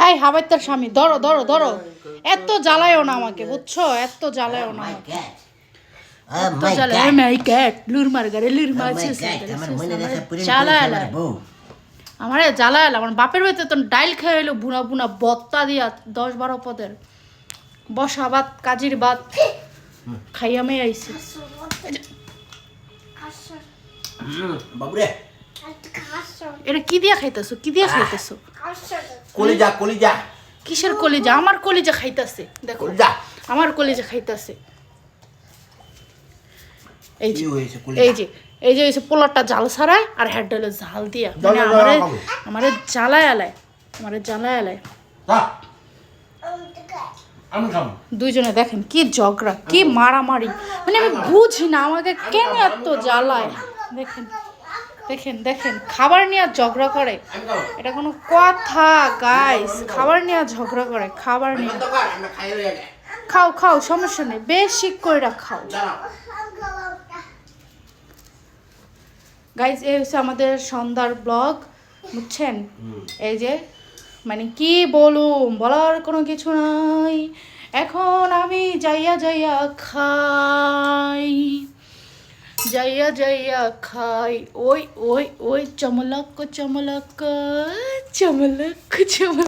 এই হাবাইতার স্বামী ধরো ধরো ধরো, এত জ্বালায়ও না আমাকে বুঝছো, এত জ্বালায়ও না আমাকে, এত জ্বালায় মাই ক্যাট লুর মার গারে লুর মারছে জ্বালায় আমারে জ্বালায় আমার বাপের বাড়িতে তো ডাইল খেয়ে এলো বুনা বুনা বত্তা দিয়া 10-12 পদের বসা ভাত কাজির ভাত খাইয়া মেয়ে আইছি। বাবুরে এটা কি দিয়া খাইতেছো, কি দিয়া খাইতেছো? কলিজা কলিজা কিসের কলিজা? আমার কলিজা খাইতেছে, দেখো কলিজা আমার কলিজা খাইতেছে। এই যে কি হয়েছে এই কলিজা যে এই যে হইছে পোলারটা জাল ছাড়ায় আর হেড হলো ঝাল দিয়া, মানে আমারে আমারে জ্বালায় আলায়, আমারে জ্বালায় আলায়। আমি খাবো। দুইজনে দেখেন কি ঝগড়া, কি মারামারি, মানে আমি বুঝি না আমাকে কেন এত জ্বালায়। দেখেন দেখেন দেখেন খাবার নিয়ে ঝগড়া করে, আমি খাবো। এটা কোনো কথা গাইস? খাবার নিয়ে ঝগড়া করে, খাবার নিয়ে। আমরা খাই হয়ে গেছে। খাও খাও সমস্যা নেই, বেশি কইরা খাও। দাঁড়াও। গাইস এই হচ্ছে আমাদের সন্ধ্যার ব্লগ, বুঝছেন? এই যে মানে কি বলুম, বলার কোনো কিছু নাই। এখন আমি যাইয়া যাইয়া খাই, যাইয়া যাইয়া খাই, ওই ওই ওই চমলক চমলক চমলক চমলক।